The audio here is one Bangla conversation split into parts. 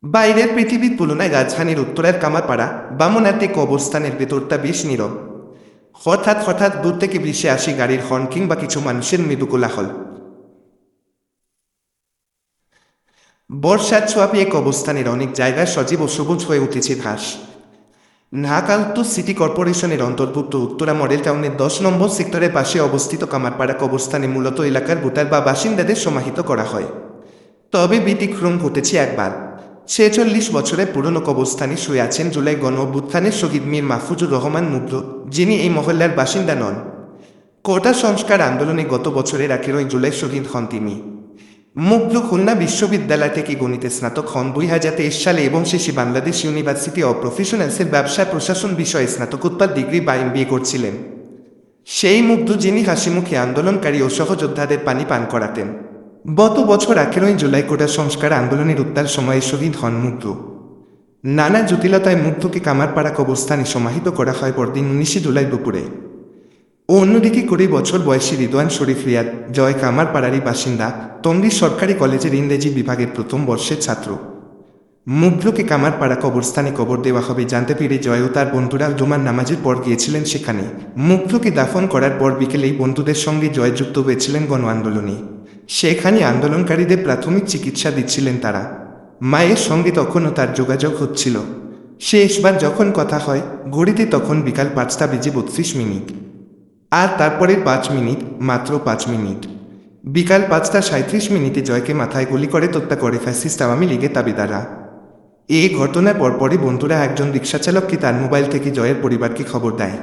বাইরের পৃথিবীর তুলনায় রাজধানীর উত্তরের কামারপাড়া বামনাতে কবরস্থানের ভেতরটা বেশ নীরব। হঠাৎ হঠাৎ দূর থেকে ভেসে আসি গাড়ির হর্ন কিংবা কিছু মানুষের মৃদু কোলাহল। বর্ষার ছোঁয়া পেয়ে কবরস্থানের অনেক জায়গায় সজীব ও সবুজ হয়ে উঠেছে ঘাস। ঢাকা উত্তর সিটি কর্পোরেশনের অন্তর্ভুক্ত উত্তরা মডেল টাউনের 10 নম্বর সেক্টরের পাশে অবস্থিত কামারপাড়া কবরস্থানে মূলত এলাকার ভোটার বা বাসিন্দাদের সমাহিত করা হয়। তবে ব্যতিক্রম ঘটেছে একবার। 46 বছরের পুরনো কবরস্থানে শুয়ে আছেন জুলাই গণ অভ্যুত্থানের শহীদ মীর মাহফুজুর রহমান মুগ্ধ, যিনি এই মহল্লার বাসিন্দা নন। কোটা সংস্কার আন্দোলনে গত বছরের 11 জুলাই শহীদ হন তিনি। মুগ্ধ খুলনা বিশ্ববিদ্যালয় থেকে গণিতে স্নাতক হন 2023 সালে এবং শেষে বাংলাদেশ ইউনিভার্সিটি অব প্রফেশনালসের ব্যবসা প্রশাসন বিষয়ে স্নাতকোত্তর ডিগ্রি বা MBA করছিলেন। সেই মুগ্ধ যিনি হাসিমুখে আন্দোলনকারী ও সহযোদ্ধাদের পানি পান করাতেন। গত বছর 11 জুলাই কোটা সংস্কার আন্দোলনের উত্তাল সময়ে শহীদ হন মুগ্ধ। নানা জটিলতায় মুগ্ধকে কামারপাড়া কবরস্থানে সমাহিত করা হয় পরদিন 19 জুলাই দুপুরে। অন্যদিকে 20 বছর বয়সী রিদওয়ান শরীফ রিয়াদ জয় কামারপাড়ারই বাসিন্দা, টঙ্গী সরকারি কলেজের ইংরেজি বিভাগের প্রথম বর্ষের ছাত্র। মুগ্ধকে কামারপাড়া কবরস্থানে কবর দেওয়া হবে জানতে পেরে জয় ও তার বন্ধুরা জুমার নামাজের পর গিয়েছিলেন সেখানে। মুগ্ধকে দাফন করার পর বিকেলেই বন্ধুদের সঙ্গে জয় যুক্ত হয়েছিলেন গণ আন্দোলনে। সেখানে আন্দোলনকারীদের প্রাথমিক চিকিৎসা দিচ্ছিলেন তারা। মায়ের সঙ্গে তখনও তার যোগাযোগ হচ্ছিল। শেষবার যখন কথা হয় ঘড়িতে তখন বিকাল 5:32 আর তারপরের 5 মিনিট, মাত্র 5 মিনিট। বিকাল 5:37 জয়কে মাথায় গুলি করে হত্যা করে ফ্যাসিস্ট আওয়ামী লীগের দাবিদাররা। এই ঘটনার পরপরই বন্ধুরা একজন রিকশাচালককে তার মোবাইল থেকে জয়ের পরিবারকে খবর দেয়।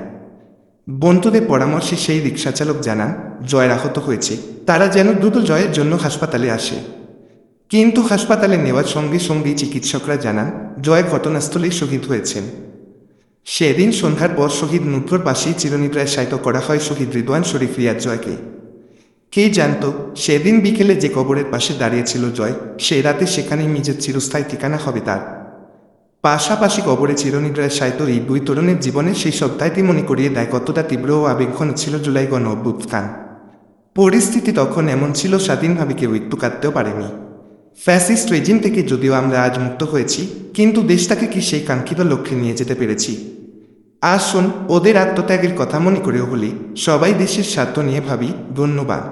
বন্ধুদের পরামর্শে সেই রিকশাচালক জানান জয়ের আহত হয়েছে, তারা যেন দ্রুত জয়ের জন্য হাসপাতালে আসে। কিন্তু হাসপাতালে নেওয়ার সঙ্গে সঙ্গেই চিকিৎসকরা জানান জয় ঘটনাস্থলেই শহীদ হয়েছেন। সেদিন সন্ধ্যার পর শহীদ মুগ্ধর পাশেই চিরনিদ্রায় শায়িত করা হয় শহীদ রিদওয়ান শরীফ রিয়াদ জয়কে। কে জানত সেদিন বিকেলে যে কবরের পাশে দাঁড়িয়েছিল জয়, সে রাতে সেখানেই নিজের চিরস্থায়ী ঠিকানা হবে তার। পাশাপাশি কবরে চিরনিদ্রায় শায়িত এই দুই তরুণের জীবনের সেই সপ্তাহটি মনে করিয়ে দেয় কতটা তীব্র ও আবেগঘন ছিল জুলাই গণ অভ্যুত্থান। পরিস্থিতি তখন এমন ছিল স্বাধীনভাবে কেউ একটু কাঁদতেও পারেনি। ফ্যাসিস্ট রেজিম থেকে যদিও আমরা আজ মুক্ত হয়েছি, কিন্তু দেশটাকে কি সেই কাঙ্ক্ষিত লক্ষ্যে নিয়ে যেতে পেরেছি? আসুন ওদের আত্মত্যাগের কথা মনে করেও হলে সবাই দেশের স্বার্থ নিয়ে ভাবি। ধন্যবাদ।